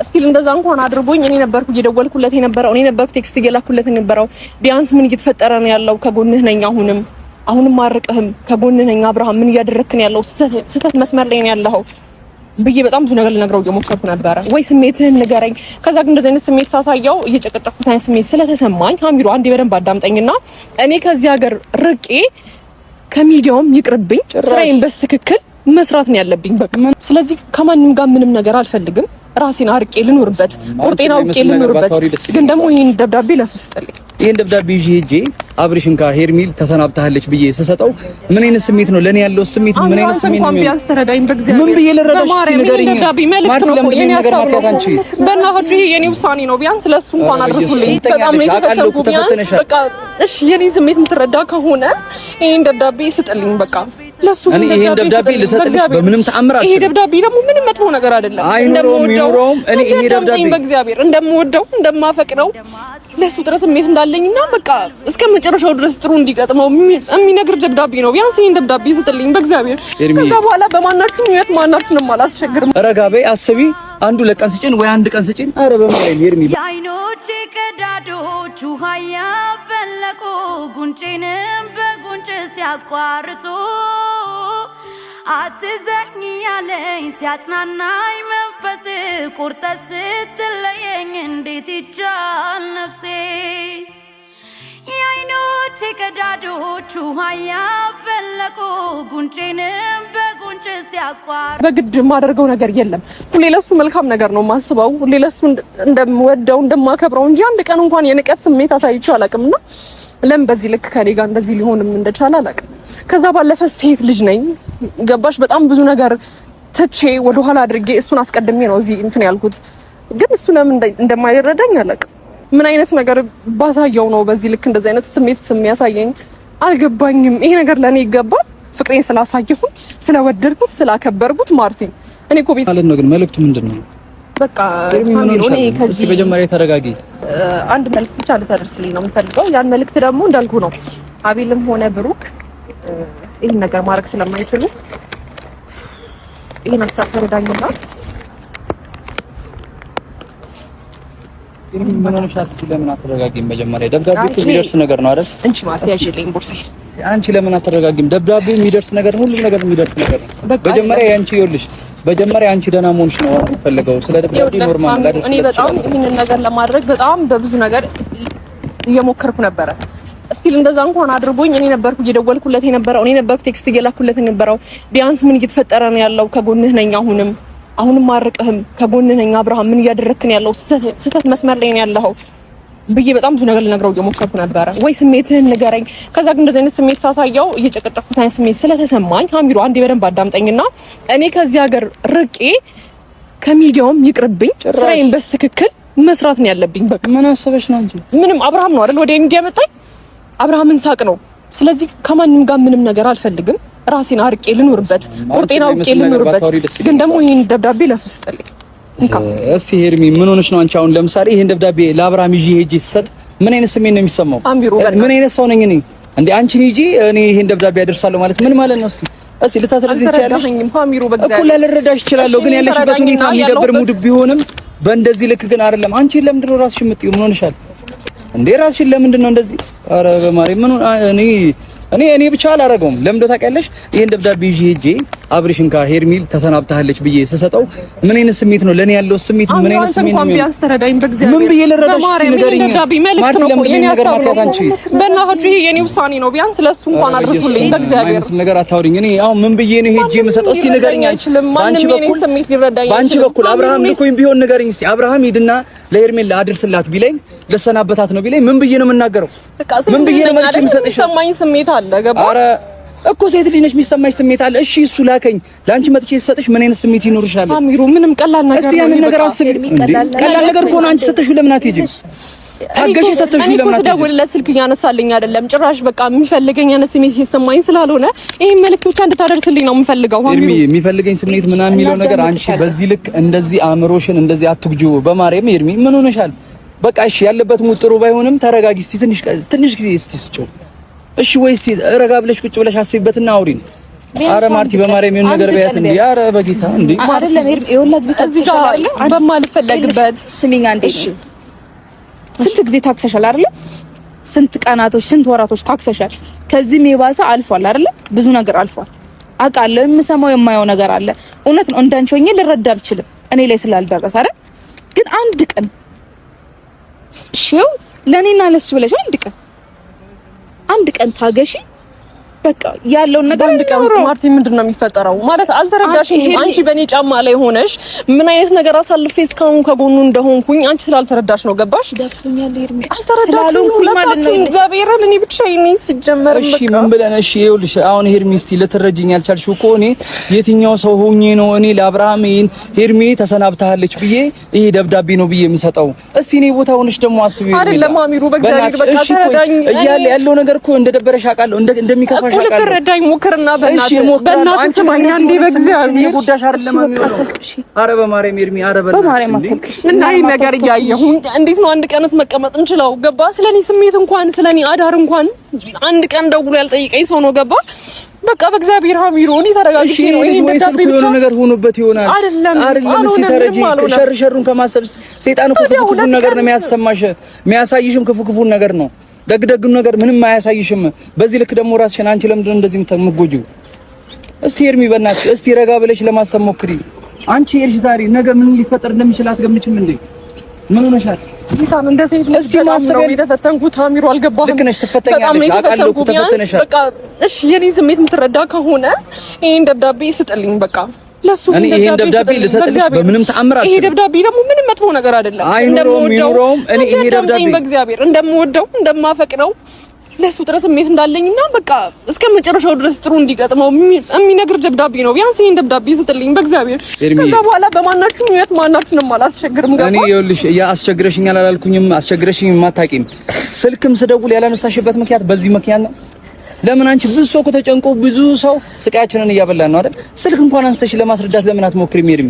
ስቲል እንደዛ እንኳን አድርጎኝ እኔ ነበርኩ እየደወልኩለት የነበረው እኔ ነበርኩ ቴክስት እየላኩለት የነበረው ቢያንስ ምን እየተፈጠረ ነው ያለው ከጎንህ ነኝ አሁንም ማርቀህም ከጎንህ ነኝ አብርሃም ምን እያደረክን ያለው ስተት መስመር ላይ ነው ያለው ብዬ በጣም ብዙ ነገር ልነግረው እየሞከርኩ ነበር ወይ ስሜትህን ንገረኝ ከዛ ግን እንደዚህ አይነት ስሜት ሳሳየው እየጨቀጨኩት አይነት ስሜት ስለተሰማኝ አሚሮ አንዴ በደንብ አዳምጠኝና እኔ ከዚህ ሀገር ርቄ ከሚዲያውም ይቅርብኝ ስራዬን በስትክክል መስራት ነው ያለብኝ በቃ ስለዚህ ከማንንም ጋር ምንም ነገር አልፈልግም ራሴን አርቄ ልኖርበት ቁርጤና አውቄ ልኖርበት ግን ደግሞ ይሄን ደብዳቤ ለሱስጥልኝ ይሄን ደብዳቤ ይዤ አብርሽን ከሄርሚል ተሰናብታለች ብዬ ሰሰጠው ምን አይነት ስሜት ነው ለኔ ያለው ስሜት ምን አይነት ስሜት ነው ቢያንስ ተረዳኝ በእግዚአብሔር ምን ብዬ ልረዳሽ ሲነገርኝ ደብዳቤ መልእክት ነው የኔ ሀሳብ ነው በእናትህ ይሄ የኔ ውሳኔ ነው ቢያንስ ለሱ እንኳን አድርሱልኝ በጣም ነው የተከተልኩት ቢያንስ በቃ እሺ የኔ ስሜት የምትረዳ ከሆነ ይሄን ደብዳቤ ስጥልኝ በቃ ለሱ እኔ ይሄን ደብዳቤ ልሰጥልሽ በምንም ተአምር አልችልም። ይሄ ደብዳቤ ደግሞ ምንም መጥፎ ነገር አይደለም። እንደምወደው እኔ ይሄ ደብዳቤ በእግዚአብሔር እንደምወደው እንደማፈቅረው ለሱ ጥረት ስሜት እንዳለኝና በቃ እስከ መጨረሻው ድረስ ጥሩ እንዲገጥመው የሚነግር ደብዳቤ ነው። ቢያንስ ይሄን ደብዳቤ ስጥልኝ በእግዚአብሔር። ከዛ በኋላ በማናችሁም ህይወት ማናችሁንም አላስቸግርም። ረጋቤ አስቢ አንዱ ለቀን ስጪን ወይ አንድ ቀን ስጪን። አረ በማርያም ሄርሚ አይኖቼ ቀዳዶቹ ሃያ ፈለቁ ጉንጬንም በጉንጭ ሲያቋርጡ አትዘኝ ያለኝ ሲያጽናናኝ መንፈስ ቁርጥ ስትለየኝ እንዴት ይቻል ነፍሴ የአይኖቼ ቀዳዶቹ ሃያ ፈለቁ ጉንጬንም በጉንጭ ሲያቋርጡ በግድ የማደርገው ነገር የለም። ሁሌ ለሱ መልካም ነገር ነው ማስበው ሁሌ ለሱ እንደምወደው እንደማከብረው እንጂ አንድ ቀን እንኳን የንቀት ስሜት አሳይቼው አላውቅምና ለምን በዚህ ልክ ከኔ ጋር እንደዚህ ሊሆንም እንደቻለ አላውቅም። ከዛ ባለፈ ሴት ልጅ ነኝ ገባሽ በጣም ብዙ ነገር ትቼ ወደ ኋላ አድርጌ እሱን አስቀድሜ ነው እዚህ እንትን ያልኩት ግን እሱ ለምን እንደማይረዳኝ አላውቅም። ምን አይነት ነገር ባሳየው ነው በዚህ ልክ እንደዚህ አይነት ስሜት የሚያሳየኝ አልገባኝም። ይሄ ነገር ለኔ ይገባል ፍቅሬን ስላሳየሁኝ ስለወደድኩት ስላከበርኩት ማርቲን እኔ እኮ ቤት ማለት ነው ግን መልእክቱ ምንድነው በቃ አሚሮ እኔ ከዚህ በመጀመሪያ ተረጋጊ አንድ መልእክት ብቻ ልታደርስልኝ ነው የምፈልገው ያን መልእክት ደግሞ እንዳልኩ ነው አቤልም ሆነ ብሩክ ይሄን ነገር ማድረግ ስለማይችሉ ይሄን ሀሳብ ተረዳኝና ምን ሆነሻል ስለምን አትረጋጊም መጀመሪያ ደብዳቤ የሚደርስ ነገር ነው አይደል እንቺ ማለት ያጅልኝ ቦርሴ አንቺ ለምን አትረጋጊም ደብዳቤ የሚደርስ ነገር ሁሉ ነገር የሚደርስ ነገር መጀመሪያ ያንቺ ይኸውልሽ መጀመሪያ አንቺ ደህና መሆንሽ ነው የምፈልገው ስለ ደብዳቤ ኖርማል ላድርስ እኔ በጣም ይሄንን ነገር ለማድረግ በጣም በብዙ ነገር እየሞከርኩ ነበር ስቲል እንደዛ እንኳን አድርጎኝ እኔ ነበርኩ እየደወልኩለት የነበረው እኔ ነበርኩ ቴክስት እየላኩለት የነበረው ቢያንስ ምን እየተፈጠረ ነው ያለው ከጎንህ ነኝ አሁንም ማርቀህም ከጎንህ ነኝ አብርሃም ምን እያደረክን ያለው ስተት መስመር ላይ ነው ያለው ብዬ በጣም ብዙ ነገር ልነግረው እየሞከርኩ ነበር ወይ ስሜትህን ንገረኝ ከዛ ግን እንደዚህ አይነት ስሜት ሳሳየው እየጨቀጨኩት አይነት ስሜት ስለተሰማኝ አሚሮ አንዴ በደንብ አዳምጠኝና እኔ ከዚህ ሀገር ርቄ ከሚዲያውም ይቅርብኝ ስራዬን በስትክክል መስራት ነው ያለብኝ በቃ ምን አሰበሽ ነው እንጂ ምንም አብርሃም ነው አይደል ወደ ሚዲያ መጣኝ አብርሃምን ሳቅ ነው ስለዚህ ከማንንም ጋር ምንም ነገር አልፈልግም ራሴን አርቄ ልኖርበት ቁርጤና አውቄ ልኖርበት ግን ደግሞ ይሄን ደብዳቤ ለሱስጥልኝ እስቲ ሄርሚ ምን ሆነሽ ነው አንቺ አሁን ለምሳሌ ይሄን ደብዳቤ ለአብርሃም ይዤ ሄጄ ሰጥ ምን አይነት ስሜት ነው የሚሰማው አሚሮ ምን አይነት ሰው ነኝ እኔ እንዴ አንቺን ይዤ እኔ ይሄን ደብዳቤ አደርሳለሁ ማለት ምን ማለት ነው እስቲ ልታስረዳኝ ትችያለሽ አሚሮ በእግዚአብሔር እኮ ልረዳሽ እችላለሁ ግን ያለሽበት ሁኔታ የሚደብር ሙድ ቢሆንም በእንደዚህ ልክ ግን አይደለም አንቺ ለምንድን ነው ራስሽ የምትይው ምን ሆነሻል እንዴ ራስሽን ለምንድን ነው እንደዚህ ኧረ በማርያም ምን እኔ ብቻ አላረገውም ለምንድነው ታውቂያለሽ ይሄን ደብዳቤ ይዤ ሄጄ አብርሽን ከሄርሚል ተሰናብታለች ብዬ ስሰጠው ምን አይነት ስሜት ነው ለኔ ያለው ስሜት ምን አይነት ስሜት ነው ቢያንስ ተረዳኝ በእግዚአብሔር ምን ብዬ ልረዳሽ ሲነገርኝ ደብዳቤ መልእክት ነው የኔ ሀሳብ ነው በእናትህ ይሄ የኔ ውሳኔ ነው ቢያንስ ለሱ እንኳን አድርሱልኝ በእግዚአብሔር ነገር አታውሪኝ እኔ አሁን ምን ብዬ ነው ሄጄ የምሰጠው እስቲ ንገሪኝ ባንቺ በኩል አብርሃም ልኮኝ ቢሆን ንገሪኝ እስቲ አብርሃም ሂድና ለሄርሜላ አድርስላት ቢለኝ ለሰናበታት ነው ቢለኝ ምን ብዬ ነው የምናገረው ምን ብዬ ነው መልእክት የምሰጥሽ ሰማኝ ስሜት አለ ገባ ኧረ እኮ ሴት ልጅ ነሽ የሚሰማሽ ስሜት አለ እሺ እሱ ላከኝ ላንቺ መጥቼ ሰጥሽ ምን አይነት ስሜት ይኖርሻል አሚሩ ምንም ቀላል ነገር እስቲ ያን ነገር አስቢ ቀላል ነገር ከሆነ አንቺ ሰጥሽው ለምን አትሄጂም ታገሽ ሰጥሽው ለምን አትሄጂም ደውልለት ስልክ ያነሳልኝ አይደለም ጭራሽ በቃ የሚፈልገኝ አይነት ስሜት እየተሰማኝ ስላልሆነ ይሄን መልእክት ብቻ እንድታደርስልኝ ነው የምፈልገው አሚሩ የሚፈልገኝ ስሜት ምናምን የሚለው ነገር አንቺ በዚህ ልክ እንደዚህ አእምሮሽን እንደዚህ አትግጁ በማርያም ኤርሚ ምን ሆነሻል በቃ እሺ ያለበት ሙድ ጥሩ ባይሆንም ተረጋጊ እስቲ ትንሽ ጊዜ እስቲ ስጪው እሺ ወይስ ረጋ ብለሽ ቁጭ ብለሽ አስቢበትና አውሪን አረ ማርቲ በማርያም የሆነ ነገር በያት እንዴ! አረ በጌታ እንዴ! አይደለም ይኸውልህ እዚህ ጋር በማልፈለግበት ስሚኝ አንዴ ስንት ጊዜ ታክሰሻል አይደለ? ስንት ቀናቶች ስንት ወራቶች ታክሰሻል። ከዚህም የባሰ አልፏል አይደለ? ብዙ ነገር አልፏል። አውቃለሁ የምሰማው የማየው ነገር አለ። እውነት ነው እንዳንቺ ሆኜ ልረዳ አልችልም እኔ ላይ ስላልደረሰ አይደል? ግን አንድ ቀን እሺው ለኔና ለሱ ብለሽ አንድ ቀን ታገሺ። በቃ ያለውን ነገር አንድ ቀን ማርቲ ምንድነው የሚፈጠረው ማለት አልተረዳሽኝም። አንቺ በኔ ጫማ ላይ ሆነሽ ምን አይነት ነገር አሳልፌ እስካሁን ከጎኑ እንደሆንኩኝ አንቺ ስላልተረዳሽ ነው። ገባሽ? ዳክቶኛል ሄርሜ አልተረዳሽኝም ማለት ነው። እግዚአብሔርን እኔ ብቻ ይኔ ሲጀመር በቃ እሺ ምን ብለን እሺ ይኸውልሽ አሁን ሄርሜ እስቲ ልትረጂኝ ያልቻልሽው እኮ እኔ የትኛው ሰው ሆኜ ነው እኔ ለአብርሃም ሄርሜ ተሰናብታለች ብዬ ይሄ ደብዳቤ ነው ብዬ የምሰጠው? እስቲ እኔ ቦታ ሆነሽ ደግሞ አስቢ አይደለም አሚሩ በእግዚአብሔር በቃ ተረዳኝ። እያለ ያለው ነገር እኮ እንደደበረሽ አውቃለሁ እንደሚከፋሽ ተረዳኝ ሞክርና በእናትህ ስማኝ አንዴ በእግዚአብሔር ጉዳሽ አይደለም አሚሩ። አረ በማርያም ሄርሜ አረ በማርያም አትልቅሽ እና ይሄን ነገር እያየሁ እንዴት ነው አንድ ቀንስ መቀመጥ እንችላው? ገባ? ስለኔ ስሜት እንኳን ስለኔ አዳር እንኳን አንድ ቀን ደውሎ ያልጠይቀኝ ሰው ነው። ገባ? በቃ በእግዚአብሔር አሚሩ እኔ ተረጋግቼ ነው ይሄን ደብዳቤ ብቻ ነገር ሆኖበት ይሆናል አይደለም ሲተረጂ ሸርሸሩን ከማሰብ ሰይጣን እኮ ክፉ ነገር ነው የሚያሰማሽ የሚያሳይሽም ክፉ ነገር ነው። ደግደግኑ ነገር ምንም አያሳይሽም። በዚህ ልክ ደግሞ ራስሽን አንቺ ለምንድን እንደዚህ የምትጎጂው? እስቲ ሄርሚ በእናትሽ እስቲ ረጋ ብለሽ ለማሰብ ሞክሪ። አንቺ ሄርሽ ዛሬ ነገ ምን ሊፈጠር እንደሚችል አትገምችም እንዴ? ምን ሆነሻል? ጌታን እንደዚህ እስቲ ማሰብ ነው የተፈተንኩት። አሚሩ አልገባህም? ልክ ነሽ ትፈተኛለሽ። አቃለው እኮ ተፈተነሻል። በቃ እሺ የኔ ስሜት የምትረዳ ከሆነ ይሄን ደብዳቤ ስጥልኝ በቃ ለሱ እኔ ይሄን ደብዳቤ ልሰጥልሽ በምንም ተአምር አልችልም። ይሄ ደብዳቤ ደግሞ ምንም መጥፎ ነገር አይደለም። እንደምወደው እኔ ይሄ ደብዳቤ በእግዚአብሔር እንደምወደው እንደማፈቅረው ለሱ ጥረት ስሜት እንዳለኝና በቃ እስከ መጨረሻው ድረስ ጥሩ እንዲገጥመው የሚነግር ደብዳቤ ነው። ቢያንስ ይሄን ደብዳቤ ስጥልኝ በእግዚአብሔር። ከዛ በኋላ በማናችሁም ህይወት ማናችሁንም አላስቸግርም። ገባ? እኔ ይኸውልሽ አስቸግረሽኛል አላልኩኝም። አስቸግረሽኝ የማታውቂም ስልክም ስደውል ያላነሳሽበት ምክንያት በዚህ ምክንያት ነው። ለምን አንቺ ብዙ ሰው ተጨንቆ ብዙ ሰው ስቃያችንን እያበላን ነው አይደል? ስልክ እንኳን አንስተሽ ለማስረዳት ለምን አትሞክሪም ሄርሜ?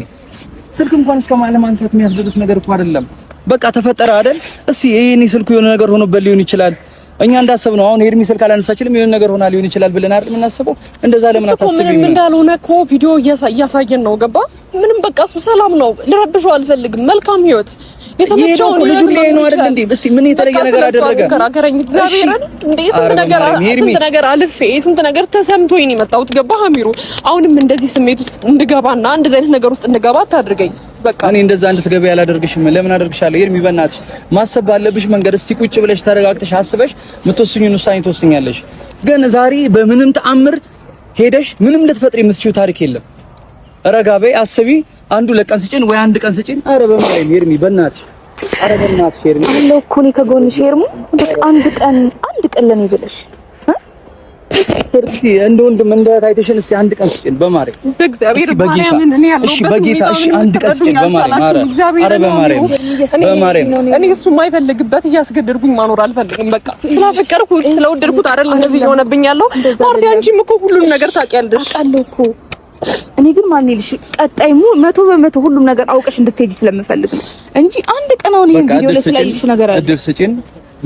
ስልክ እንኳን እስከማለማንሳት የሚያስደርስ ነገር እኮ አይደለም። በቃ ተፈጠረ አይደል? እስቲ ይሄኔ ስልኩ የሆነ ነገር ሆኖበት ሊሆን ይችላል። እኛ እንዳሰብነው አሁን ሄርሜ ስልክ አላነሳችልም የሆነ ነገር ሆና ሊሆን ይችላል ብለን አይደል የምናስበው? እንደዛ ለምን አታስቢም? ምንም እንዳልሆነ እኮ ቪዲዮ እያሳየን ነው። ገባ? ምንም በቃ እሱ ሰላም ነው። ልረብሽው አልፈልግም። መልካም ህይወት የተመቸው ልጁ ላይ ነው አይደል እንዴ? እስቲ ምን የተለየ ነገር አደረገ? ከራከረኝ እግዚአብሔርን እንዴ ስንት ነገር አልፌ ስንት ነገር ተሰምቶኝ ነው የመጣሁት። ገባህ አሚሩ? አሁንም እንደዚህ ስሜት ውስጥ እንድገባና እንደዚህ አይነት ነገር ውስጥ እንድገባ አታድርገኝ። በቃ እኔ እንደዛ እንድትገቢ ያላደርግሽም። ለምን አደርግሻለሁ? ሄርሜ በእናትሽ ማሰብ ባለብሽ መንገድ እስቲ ቁጭ ብለሽ ተረጋግተሽ አስበሽ የምትወስኚውን ውሳኔ ትወስኛለሽ። ግን ዛሬ በምንም ተአምር ሄደሽ ምንም ልትፈጥሪ የምትችይው ታሪክ የለም። ረጋ በይ አስቢ። አንዱ ለቀን ስጪን ወይ አንድ ቀን ስጪን። አረ በማርያም ሄርሜ በእናትሽ አረ በእናትሽ ሄርሜ አለው እኮ እኔ ከጎንሽ ሄርሙ በቃ አንድ ቀን ለኔ ብለሽ እርሲ እንደ ወንድም እንደ ታይተሽን እስቲ አንድ ቀን ስጪን በማርያም በእግዚአብሔር ማርያምን እኔ ያለው በጌታ እሺ አንድ ቀን ስጪን በማርያም አረ በማርያም እኔ እሱ የማይፈልግበት እያስገደድኩኝ ማኖር አልፈልግም። በቃ ስላፈቀርኩት ስለወደድኩት አይደል እንደዚህ የሆነብኝ ያለው ማርዲ። አንቺም እኮ ሁሉም ነገር ታውቂያለሽ። አውቃለሁ እኮ እኔ ግን ማን ይልሽ ቀጣይ 100% ሁሉም ነገር አውቀሽ እንድትሄጂ ስለምፈልግ ነው እንጂ አንድ ቀን አሁን ይሄን ቪዲዮ ላይ ስላየሽ ነገር አለ እድል ስጪን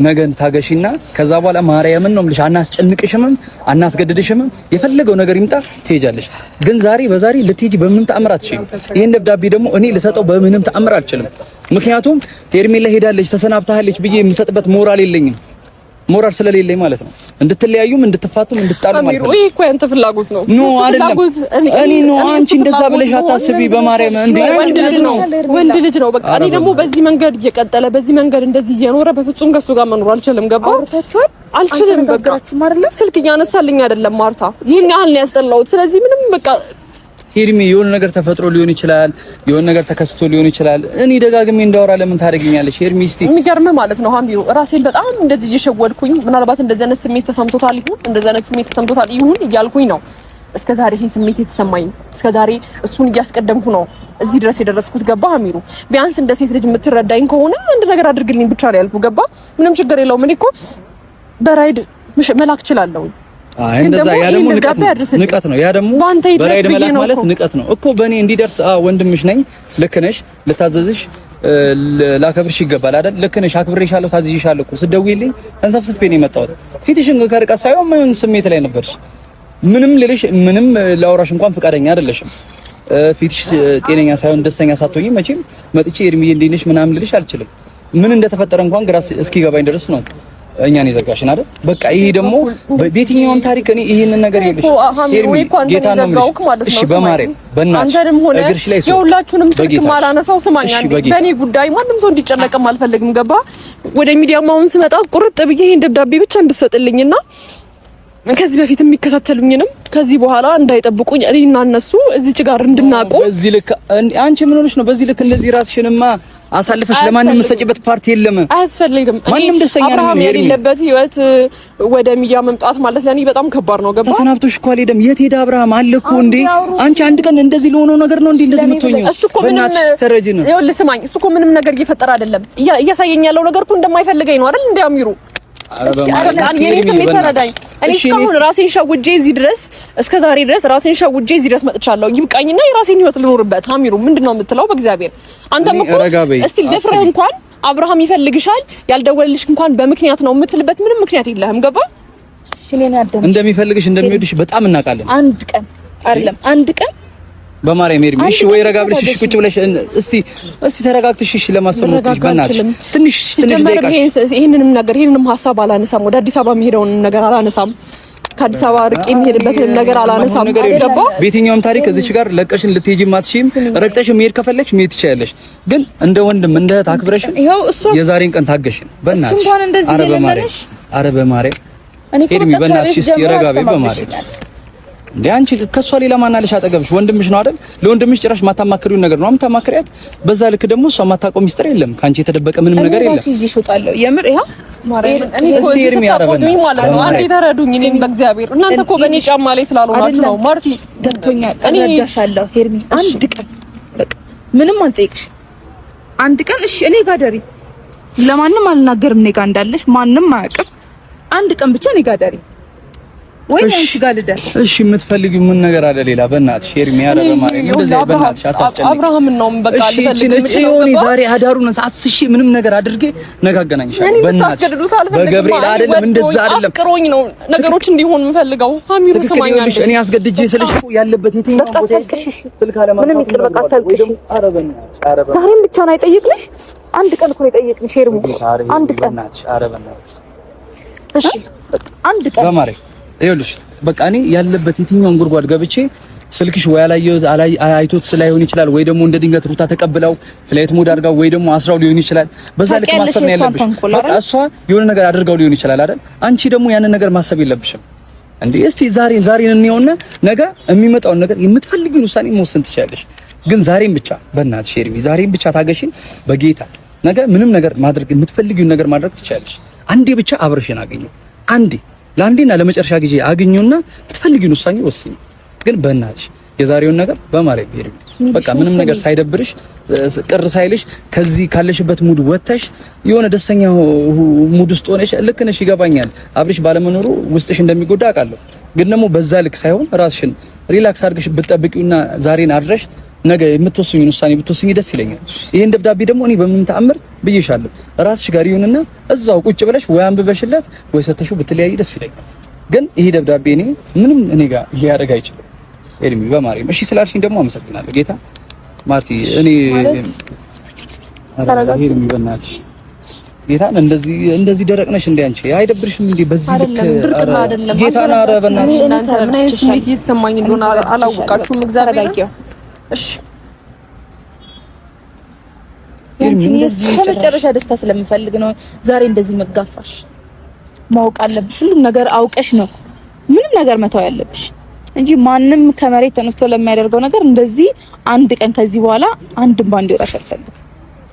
ነገን ታገሺና ከዛ በኋላ ማርያምን ነው የምልሽ። አናስጨንቅሽም አናስገድድሽም። የፈለገው ነገር ይምጣ ትሄጃለሽ። ግን በዛሬ ልትሄጂ በምንም ተአምር አትችይም። ይሄን ደብዳቤ ደግሞ እኔ ልሰጠው በምንም ተአምር አልችልም። ምክንያቱም ሄርሜላ ሄዳለች ተሰናብታለች ብዬ የምሰጥበት ሞራል የለኝም። ሞራል ስለሌለኝ ማለት ነው። እንድትለያዩም እንድትፋቱም እንድትጣሉ ማለት ነው። ይሄ እኮ ያንተ ፍላጎት ነው። ኖ አይደለም። እኔ ነው አንቺ እንደዛ ብለሽ አታስቢ በማርያም። እንዴ ወንድ ልጅ ነው። በቃ እኔ ደግሞ በዚህ መንገድ እየቀጠለ በዚህ መንገድ እንደዚህ እየኖረ በፍጹም ከሱ ጋር መኖር አልችልም። ገባ? አልችልም። በቃ ስልክ እያነሳልኝ አይደለም ማርታ። ይሄን ያህል ነው ያስጠላሁት። ስለዚህ ምንም በቃ ሄርሜ የሆነ ነገር ተፈጥሮ ሊሆን ይችላል፣ የሆነ ነገር ተከስቶ ሊሆን ይችላል። እኔ ደጋግሜ እንዳወራ ለምን ታደርጊኛለሽ ሄርሜ? እስቲ የሚገርም ማለት ነው ሀሚሩ ራሴን በጣም እንደዚህ እየሸወድኩኝ ምናልባት እንደዚህ አይነት ስሜት ተሰምቶታል ይሁን እያልኩኝ ነው እስከዛሬ ይሄ ስሜት የተሰማኝ። እስከዛሬ እሱን እያስቀደምኩ ነው እዚህ ድረስ የደረስኩት። ገባ ሀሚሩ? ቢያንስ እንደ ሴት ልጅ የምትረዳኝ ከሆነ አንድ ነገር አድርግልኝ ብቻ ነው ያልኩ። ገባ? ምንም ችግር የለውም። እኔ እኮ በራይድ መላክ እችላለሁ። አይ እንደዛ ያ ደግሞ ንቀት ነው። ያ ደግሞ በራይድ መላክ ማለት ንቀት ነው እኮ። በእኔ እንዲደርስ ወንድምሽ ነኝ፣ ልክ ነሽ፣ ልታዘዝሽ ላከብርሽ ይገባል አይደል? ልክ ነሽ፣ አክብሬሻለሁ፣ ታዝዤሻለሁ እኮ። ስትደውይልኝ ተንሰፍስፌ ነው የመጣሁት። ፊትሽን ከርቀት ሳይሆን ማይሆን ስሜት ላይ ነበርሽ። ምንም ልልሽ ምንም ላውራሽ እንኳን ፈቃደኛ አይደለሽም። ፊትሽ ጤነኛ ሳይሆን ደስተኛ ሳትሆኚ መቼም መጥቼ ኤርሚዬ እንዴት ነሽ ምናምን ልልሽ አልችልም። ምን እንደተፈጠረ እንኳን ግራ እስኪገባኝ ድረስ ነው እኛን የዘጋሽን አይደል? በቃ ይሄ ደግሞ በየትኛውም ታሪክ እኔ ይሄንን ነገር ይልሽ ኤርሚ ጌታ ነው ማለት ነው። እሺ በማርያም በእናትሽ አንተንም ሆነ የሁላችሁንም ስልክ ማላነሳው ስማኝ፣ በእኔ ጉዳይ ማንም ሰው እንዲጨነቅም አልፈልግም። ገባ? ወደ ሚዲያም አሁን ስመጣ ቁርጥ ብዬ ይሄን ደብዳቤ ብቻ እንድትሰጥልኝና ከዚህ በፊት የሚከታተሉኝንም ከዚህ በኋላ እንዳይጠብቁኝ እኔና እነሱ እዚች ጋር እንድናቆ። በዚህ ልክ አንቺ ምን ሆነሽ ነው? በዚህ ልክ እንደዚህ ራስሽንማ አሳልፈሽ ለማንም የምትሰጪበት ፓርቲ የለም። አያስፈልግም። ማንም ደስተኛ ነው። አብርሃም የሌለበት ህይወት ወደ ሚዲያ መምጣት ማለት ለኔ በጣም ከባድ ነው። ገባ? ተሰናብቶሽ እኮ አልሄደም። የት ሄደ አብርሃም? አለ እኮ እንዴ! አንቺ አንድ ቀን እንደዚህ ለሆነው ነገር ነው እንዴ እንደዚህ የምትሆኚው? እሱ እኮ ምንም ተረጂ ነው። ይኸውልህ ስማኝ፣ እሱ እኮ ምንም ነገር እየፈጠረ አይደለም። እያሳየኝ ያለው ነገር እኮ እንደማይፈልገኝ ነው አይደል? እንዲያሚሩ የኔ ስሜት ተረዳኝ። እኔ እስካሁን ራሴን ሸውጄ እዚህ ድረስ እስከ ዛሬ ድረስ ራሴን ሸውጄ እዚህ ድረስ መጥቻለሁ። ይብቃኝና የራሴን ህይወት ልኖርበት። አሚሩ ምንድነው የምትለው? በእግዚአብሔር አንተም እኮ እስቲ ደፍረህ እንኳን አብርሃም ይፈልግሻል ያልደወለልሽ እንኳን በምክንያት ነው የምትልበት ምንም ምክንያት የለህም። ገባ? እሺ እኔ ያደም እንደሚፈልግሽ እንደሚወድሽ በጣም እናውቃለን። አንድ ቀን አይደለም አንድ ቀን በማርያም ኤርሚ እሺ ወይ ረጋ ብለሽ እሺ ቁጭ ብለሽ እስቲ ተረጋግተሽ እሺ ለማሰብ ነው። በእናትሽ ትንሽ ደቂቃ ይሄንንም ነገር ይሄንንም ሐሳብ አላነሳም። ወደ አዲስ አበባ የሚሄደውን ነገር አላነሳም። ከአዲስ አበባ ርቄ የሚሄድበትን ነገር አላነሳም። ገባ? በየትኛውም ታሪክ እዚች ጋር ለቀሽን ልትሄጂ ማትሽም ረግጠሽ መሄድ ከፈለግሽ መሄድ ትችያለሽ። ግን እንደ ወንድም እንደ ታክብረሽ የዛሬን ቀን ታገሽን። በእናትሽ ኧረ በማርያም ኤርሚ በእናትሽ እስቲ ረጋ በይ በማርያም እንዴ አንቺ ከሷ ሌላ ማን አለሽ? አጠገብሽ ወንድምሽ ነው አይደል? ለወንድምሽ ጭራሽ ማታማክሪው ነገር ነው የምታማክሪያት። በዛ ልክ ደግሞ እሷ ማታውቀው ሚስጥር የለም። ካንቺ የተደበቀ ምንም ነገር የለም። እሺ ይዤሽ እወጣለሁ። የምር ይሄ ማርያም እኔ እኮ ተቆጡኝ ማለት ነው። አንዴ ተረዱኝ። እኔን በእግዚአብሔር እናንተ እኮ በእኔ ጫማ ላይ ስላልሆናችሁ ነው። ማርቲ ገብቶኛል። እኔ እረዳሻለሁ። ሄርሚ አንድ ቀን በቃ ምንም አልጠይቅሽ። አንድ ቀን እሺ እኔ ጋር ደሪ። ለማንም አልናገርም። እኔ ጋር እንዳለሽ ማንም አያውቅም። አንድ ቀን ብቻ እኔ ጋር ደሪ ወይ አንቺ ጋር ልደር። እሺ የምትፈልጊው ምን ነገር አለ ሌላ? በእናትሽ ኤርሚ ኧረ በማርያም እንደዚህ በእናትሽ አታስጨንቂ። አብርሃም ነው በቃ ልፈልግ ዛሬ አዳሩን ሳትስሺ ምንም ነገር አድርጌ ነገ አገናኝሻለሁ። በእናትሽ በገብርኤል አይደለም እንደዛ አይደለም። አፍቅሮኝ ነው ነገሮች እንዲሆን የምፈልገው። አሚሩ ሰማኛለሽ። እኔ አስገድጄ ስልሽ እኮ ያለበት የትኛው ቦታ ስልክ አለማት ምንም ይቅር በቃ ታልቅሽ። ኧረ በእናትሽ ዛሬም ብቻ ነው አይጠይቅልሽ። አንድ ቀን እኮ ነው የጠየቅንሽ ኤርሚ። አንድ ቀን በእናትሽ ኧረ በእናትሽ እሺ አንድ ቀን በማርያም ይኸውልሽ በቃ እኔ ያለበት የትኛውን ጉድጓድ ገብቼ ስልክሽ ወይ አይቶት ስላይሆን ይችላል፣ ወይ ደግሞ እንደ ድንገት ሩታ ተቀብለው ፍላይት ሞድ አድርጋው ወይ ደግሞ አስራው ሊሆን ይችላል። በዛ ልክ ማሰብ ነው ያለብሽ። በቃ እሷ የሆነ ነገር አድርጋው ሊሆን ይችላል አይደል? አንቺ ደግሞ ያንን ነገር ማሰብ የለብሽም እንዴ። እስቲ ዛሬን እንየውና ነገ የሚመጣውን ነገር የምትፈልጊውን ውሳኔ መወሰን ትችያለሽ። ግን ዛሬን ብቻ በእናትሽ ኤርሚ ዛሬን ብቻ ታገሽን በጌታ። ነገ ምንም ነገር ማድረግ የምትፈልጊውን ነገር ማድረግ ትችያለሽ። አንዴ ብቻ አብረሽን አገኘው አንዴ ለአንዴና ለመጨረሻ ጊዜ አግኙና ብትፈልጊውን ውሳኔ ወስኚ። ግን በእናትሽ የዛሬውን ነገር በማርያም ኤርሚ በቃ ምንም ነገር ሳይደብርሽ ቅር ሳይልሽ ከዚህ ካለሽበት ሙድ ወጥተሽ የሆነ ደስተኛ ሙድ ውስጥ ሆነሽ ልክ ነሽ። ይገባኛል አብርሽ ባለመኖሩ ውስጥሽ እንደሚጎዳ አውቃለሁ። ግን ደግሞ በዛ ልክ ሳይሆን ራስሽን ሪላክስ አድርገሽ ብትጠብቂውና ዛሬን አድረሽ ነገ የምትወስኙን ውሳኔ ብትወስኚ ደስ ይለኛል። ይሄን ደብዳቤ ደግሞ እኔ በምንም ተአምር ብዬሻለሁ ራስሽ ጋር ይሁንና እዛው ቁጭ ብለሽ ወይ አንብበሽለት ወይ ሰተሽው ብትለያይ ደስ ይለኛል። ግን ይሄ ደብዳቤ ምንም እኔ ጋር ሊያደርግ አይችልም ኤርሚ በማርያም እሺ ስላልሽኝ ደግሞ አመሰግናለሁ። ጌታ ማርቲ እኔ ኤርሚ በእናትሽ ጌታን እንደዚህ ደረቅ ነሽ እንዴ አንቺ? አይደብርሽም እንዴ በዚህ ልክ? ጌታን ኧረ በእናትሽ እናንተ ምን አይነት ስሜት እየተሰማኝ እንደሆነ አላወቃችሁም። እግዚአብሔር እሺ ከመጨረሻ ደስታ ስለምፈልግ ነው ዛሬ እንደዚህ መጋፋሽ። ማወቅ አለብሽ ሁሉም ነገር አውቀሽ ነው ምንም ነገር መተው ያለብሽ እንጂ ማንም ከመሬት ተነስቶ ለሚያደርገው ነገር እንደዚህ አንድ ቀን ከዚህ በኋላ አንድም ባንድ ይወጣ ሸርፈልግ።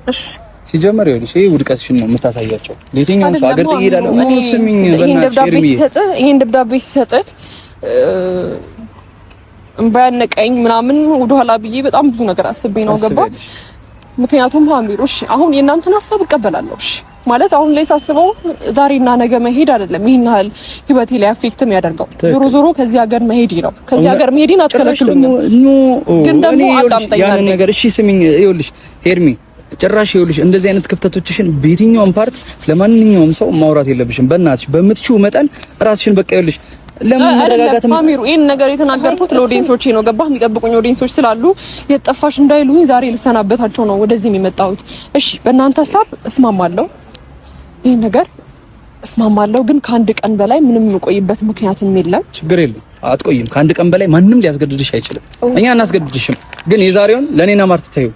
እሺ ሲጀመር ይኸውልሽ ይሄ ውድቀትሽን ነው የምታሳያቸው። ለየትኛውም ሰው አገር ትሄዳለህ ነው ስሚኝ በእናትሽ ይሄን ደብዳቤ ሲሰጥህ ባያነቀኝ ምናምን ወደኋላ ብዬ በጣም ብዙ ነገር አስቤ ነው ገባ። ምክንያቱም አሚሩ እሺ አሁን የእናንተን ሀሳብ እቀበላለሁ። እሺ ማለት አሁን ላይ ሳስበው ዛሬና ነገ መሄድ አይደለም ይሄን ያህል ህይወቴ ላይ አፌክትም ያደርገው ዞሮ ከዚህ ሀገር መሄድ ነው። ከዚህ ሀገር መሄድን አትከለክሉኝም። ግን ደግሞ አጣምጠኛለህ ያን ነገር እሺ ስሚኝ ይኸውልሽ ኤርሚ ጭራሽ ይኸውልሽ እንደዚህ አይነት ክፍተቶችሽን በየትኛውም ፓርት ለማንኛውም ሰው ማውራት የለብሽም። በእናትሽ በምትችው መጠን ራስሽን በቃ ይኸውልሽ ለምን መረጋጋት አሚሩ ይሄን ነገር የተናገርኩት ለኦዲየንሶቼ ነው። ገባህ? የሚጠብቁኝ ኦዲየንሶች ስላሉ የጠፋሽ እንዳይሉኝ ዛሬ ልሰናበታቸው ነው ወደዚህ የመጣሁት። እሺ በእናንተ ሀሳብ እስማማለሁ፣ ይሄን ነገር እስማማለሁ። ግን ከአንድ ቀን በላይ ምንም የምቆይበት ምክንያትም የለም። ችግር የለም፣ አትቆይም። ከአንድ ቀን በላይ ማንም ሊያስገድድሽ አይችልም። እኛ እናስገድድሽም። ግን የዛሬውን ለኔና ማርት ታዩ፣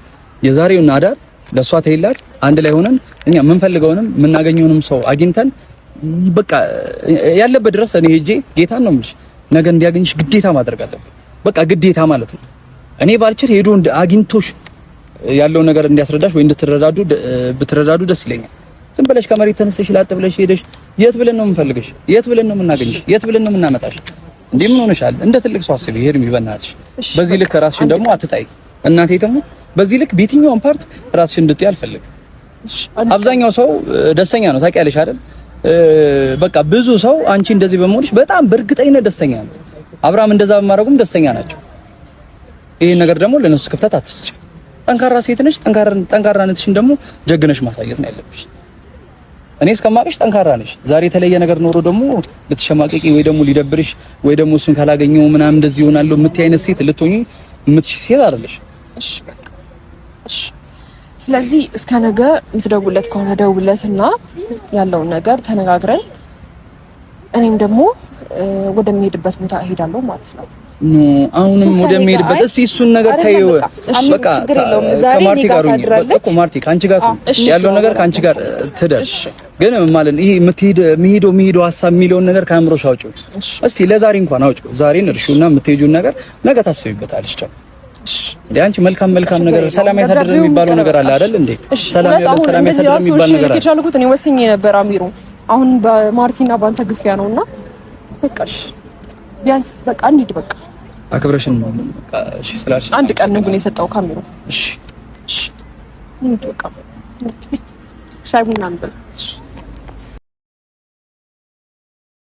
የዛሬውን አዳር ለሷ ተይላት። አንድ ላይ ሆነን እኛ የምንፈልገውንም የምናገኘውንም ሰው አግኝተን በቃ ያለበት ድረስ እኔ ሄጄ ጌታን ነው የምልሽ ነገ እንዲያገኝሽ ግዴታ ማድረግ አለብን። በቃ ግዴታ ማለት ነው። እኔ ባልችል ሄዶ አግኝቶሽ ያለው ነገር እንዲያስረዳሽ ወይ ብትረዳዱ ደስ ይለኛል። ዝም ብለሽ ከመሬት ተነስተሽ ላጥ ብለሽ ሄደሽ የት ብለን ነው የምንፈልግሽ? የት ብለን ነው የምናገኝሽ? የት ብለን ነው የምናመጣሽ? እንዴ ምን ሆነሻል? እንደ ትልቅ ሰው አስቢ። ሄድ ይበናልሽ። በዚህ ልክ ራስሽን ደግሞ አትጣይ። እናቴ ደግሞ በዚህ ልክ በየትኛውም ፓርት ራስሽን እንድትይ አልፈልግም። አብዛኛው ሰው ደስተኛ ነው ታውቂያለሽ አይደል? በቃ ብዙ ሰው አንቺ እንደዚህ በመሆንሽ በጣም በእርግጠኝነት ደስተኛ ነው። አብርሃም እንደዛ በማድረጉም ደስተኛ ናቸው። ይሄን ነገር ደግሞ ለነሱ ክፍተት አትስጪ። ጠንካራ ሴት ነሽ። ጠንካራነትሽን ደግሞ ጀግነሽ ማሳየት ነው ያለብሽ። እኔ እስከማውቅሽ ጠንካራ ነሽ። ዛሬ የተለየ ነገር ኖሮ ደግሞ ልትሸማቀቂ ወይ ደግሞ ሊደብርሽ ወይ ደግሞ እሱን ካላገኘው ምናምን እንደዚህ ይሆናለሁ የምትይ አይነት ሴት ልትሆኚ የምትሽ ሴት አይደለሽ። እሺ በቃ እሺ። ስለዚህ እስከ ነገ የምትደውለት ከሆነ ደውለትና ያለውን ነገር ተነጋግረን እኔም ደግሞ ወደሚሄድበት ቦታ እሄዳለሁ ማለት ነው። አሁንም ወደሚሄድበት እስቲ እሱን ነገር ታየው። በቃ ከማርቲ ጋር ሁኚ። በቃ ማርቲ ካንቺ ጋር ያለው ነገር ካንቺ ጋር ትደርሽ። ግን ማለት ይሄ የሚሄደው ሀሳብ የሚለውን ነገር ከአእምሮሽ አውጪው። እስቲ ለዛሬ እንኳን አውጪው። ዛሬን እርሺውና የምትሄጂውን ነገር ነገ ታስቢበታለሽ። እንዴ አንቺ መልካም ነገር ሰላም ያሳድር የሚባለው ነገር አለ አይደል እንዴ? ሰላም ያሳድር የሚባል ነገር አለ። ከቻልኩት እኔ ወስኜ ነበር አሚሩ። አሁን በማርቲና ባንተ ግፊያ ነውና በቃሽ ቢያንስ በቃ እንሂድ። በቃ አክብረሽን በቃ እሺ ስላልሽ አንድ ቀን ነው ግን የሰጠው ካሜራው። እሺ እሺ እንሂድ በቃ ሻይ ቡና እንበል።